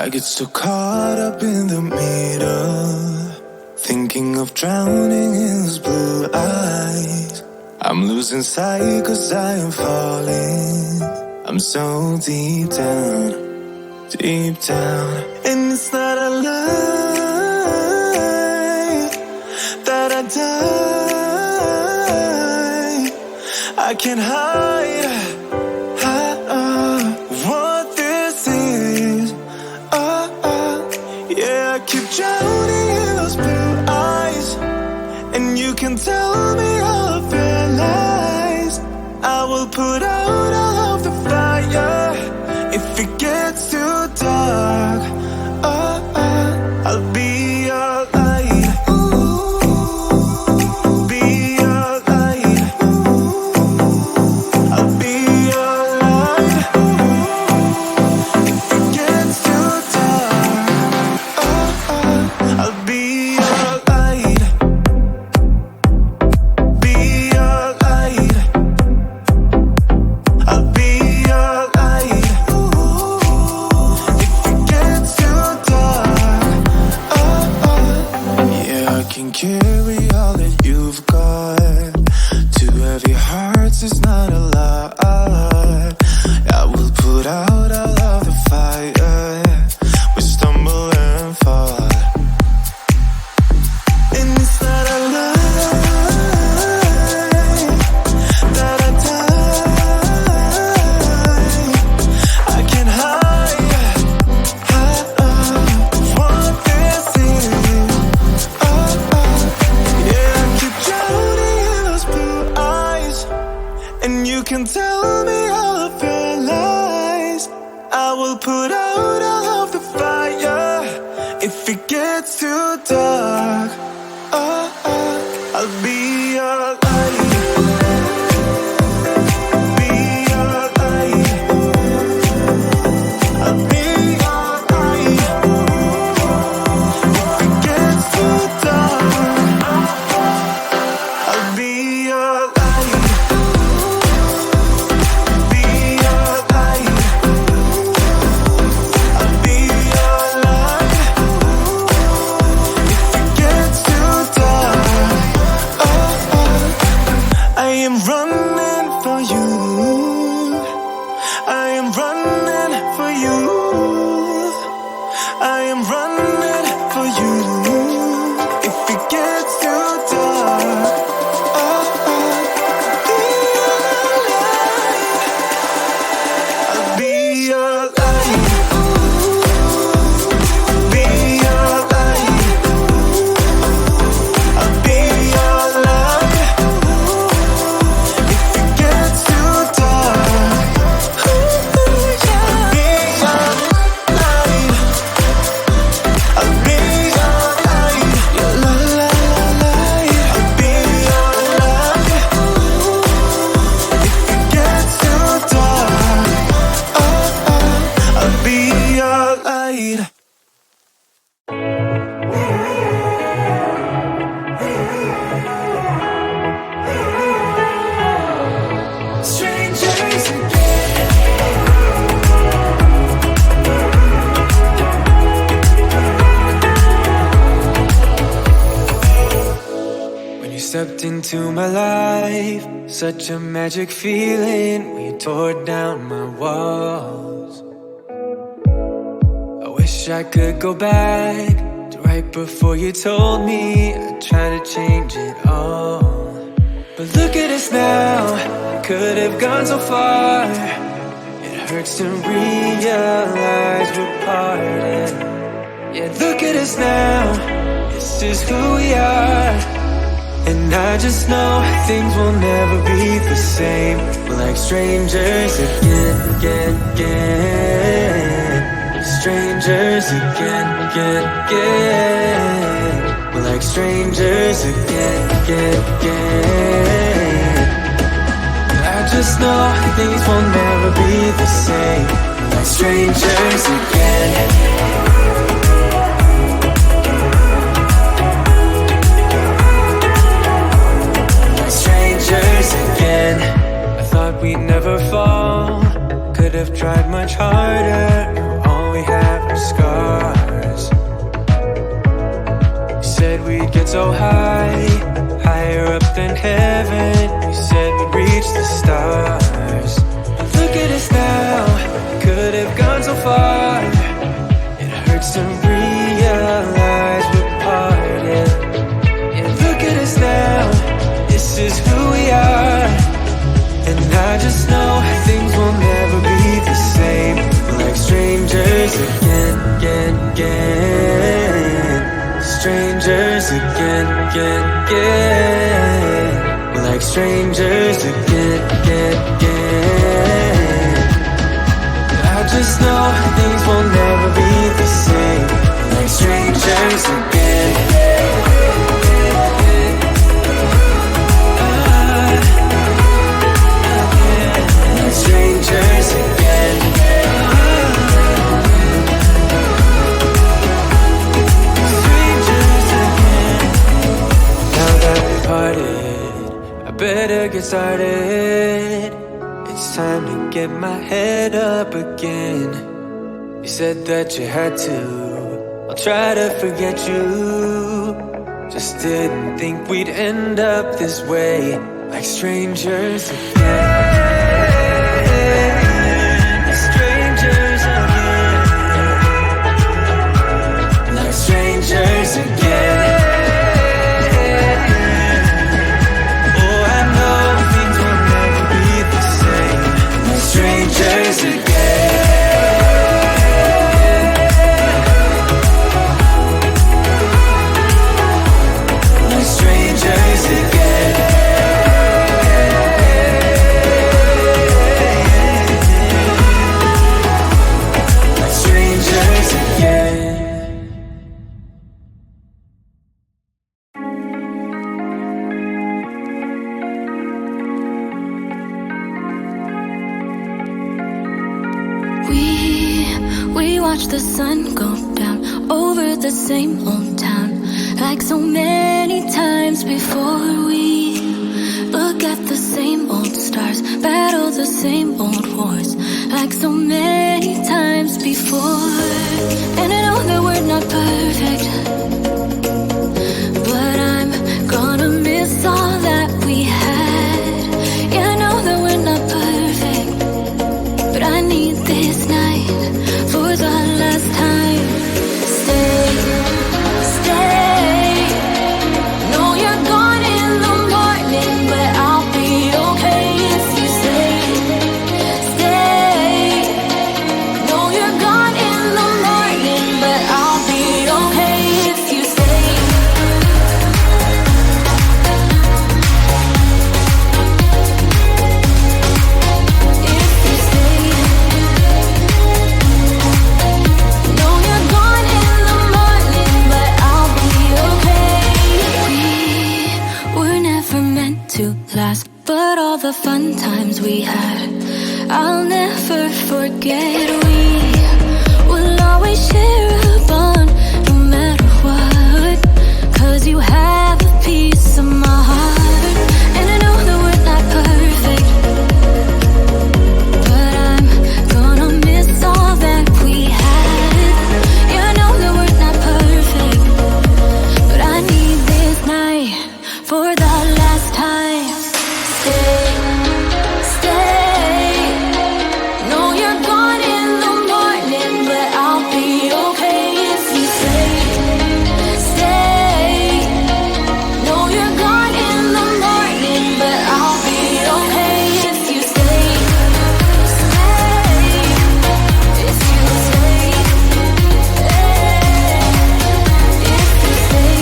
I get so caught up in the middle, thinking of drowning in those blue eyes. I'm losing sight cause I am falling. I'm so deep down, deep down. And it's not a lie that I die. I can't hide what this is. Yeah, I keep drowning in those blue eyes, and you can tell me all of your lies. I will put out all of the fire if it gets too dark. I'll be your light. Be your light. I'll be your light. If it gets too dark, I'll be your light. Be your light. I'll be your light. If it gets too dark, yeah, I can carry all that you've got. Two heavy hearts is not a lot. I will put out all of the fire. We stumble and fall, and it's not a lie that I die. I can't hide what this is. Yeah, I keep drowning in those blue eyes, and you can tell me all of your lies. I will put out all of the fire if it gets too dark. I'll be your light. Be your light. I'll be your light. If it gets too dark, I'll be your light. Be your light. I'll be your light. If it gets too dark, I am running for you. I am running for you. I am running for you. If it gets too dark, I'll be your light. Be your light. I'll be your light. If it gets too dark, I'll be your light. I'll be your light. Your light. I'll be your light. If it gets too dark, I'll be your light. Strangers again. When you stepped into my life, such a magic feeling when you tore down my walls. I wish I could go back to right before you told me I'd try to change it all. But look at us now, could have gone so far. It hurts to realize we're parted. Yeah, look at us now, this is who we are. And I just know things will never be the same. We're like strangers again, again, again. Strangers again, again, again. We're like strangers again, again, again. I just know things will never be the same. We're like strangers again. Again, I thought we'd never fall. Could have tried much harder. Now all we have are scars. far. It hurts to realize we're parted. And look at us now, this is who we are. And I just know things will never be the same. Like strangers again, again, again. Strangers again, again, again. Like strangers again, again, again. I just know things will never be the same. Like strangers again. Like strangers again. Strangers again. Now that we parted, I better get started. It's time to get my head up again. You said that you had to, I'll try to forget you. Just didn't think we'd end up this way. Like strangers again. Like strangers again. Like strangers again. Strangers again. Like strangers again. Like strangers again. We watch the sun go down over the same old town. Like so many times before, we look at the same old stars, battle the same old wars. Like so many times before. And I know that we're not perfect, but I'm gonna miss all that we had. Yeah, I know that we're not perfect, but I need this night for the last time. Stay, stay. Know you're gone in the morning, but I'll be okay if you stay. Stay. Know you're gone in the morning, but I'll be okay if you stay. If you stay. Know you're gone in the morning, but I'll be okay. We were never meant to last, but all the fun times we had, I'll never forget. We will always share a bond, no matter what. 'Cause you have a piece of my heart. And I know that we're not perfect, but I'm gonna miss all that we had. Yeah, I know that we're not perfect, but I need this night for the last time. Stay, stay. Know you're gone in the morning, but I'll be okay if you stay. Stay. Know you're gone in the morning, but I'll be okay if you stay. Stay. If you stay. If you stay.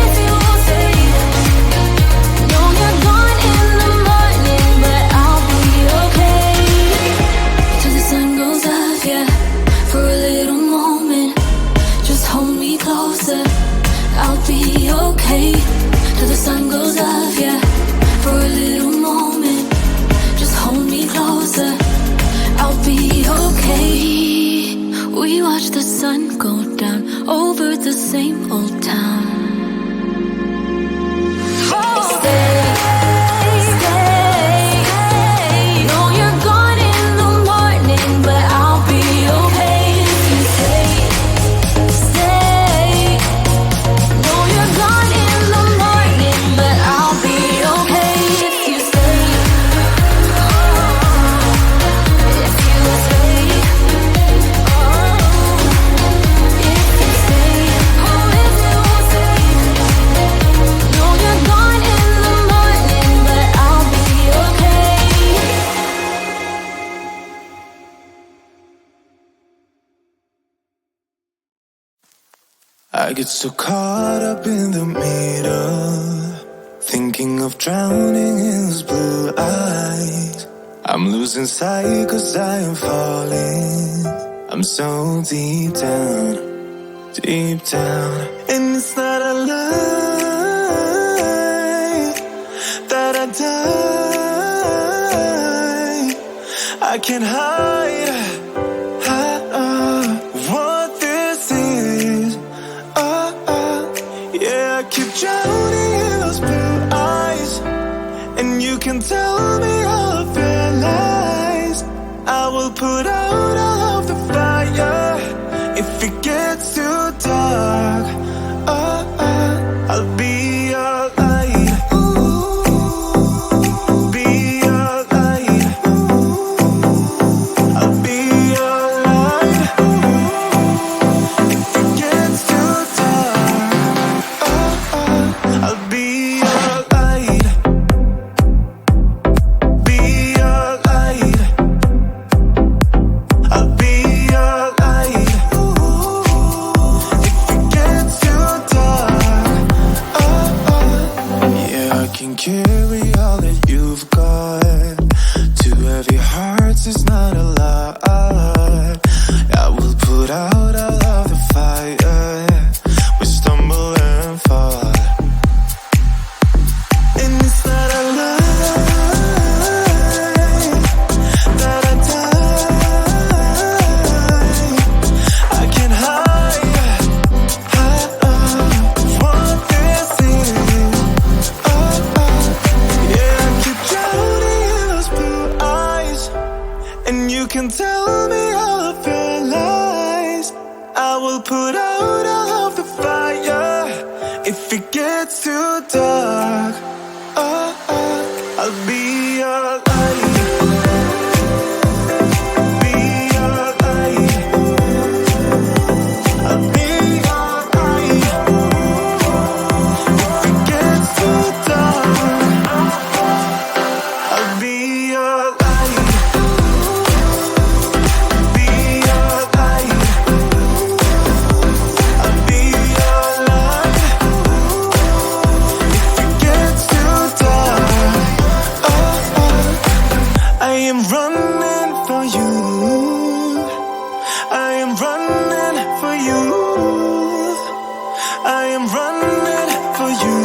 If you will stay. Know you're gone in the morning, but I'll be okay. Till the sun goes up, yeah, for a little moment. Just hold me closer, I'll be okay. Till the sun goes up, yeah, for a little moment. Just hold me closer, I'll be okay. We watch the sun go down over the same old town. Stay, stay. Know you're gone in the morning, but I'll be okay if you stay. Stay. Know you're gone in the morning, but I'll be okay if you stay. If you stay. I get so caught up in the middle, thinking of drowning in those blue eyes. I'm losing sight 'cause I am falling. I'm so deep down, deep down. And it's not a lie that I die. I can't hide what this is. Yeah, I keep drowning in those blue eyes, and you can tell me all of your lies. I will put out all of the fire if it gets too dark. I'll be your light. Be your light. I'll be your light. If it gets too dark, I'll be your light. Be your light. I'll be your light. If it gets too dark, yeah, I can carry all that you've got. Two heavy hearts is not a lot. I will put out all of the fire. We stumble and fall. And it's not a lie that I die. I can't hide what this is. Yeah, I keep drowning in those blue eyes, and you can tell me all of your lies. I will put out all of the fire if it gets too dark. I'll be your light. Be your light. I'll be your light. If it gets too dark, I'll be your light. Be your light. I'll be your light. If it gets too dark, I am running for you. I am running for you. I am running for you.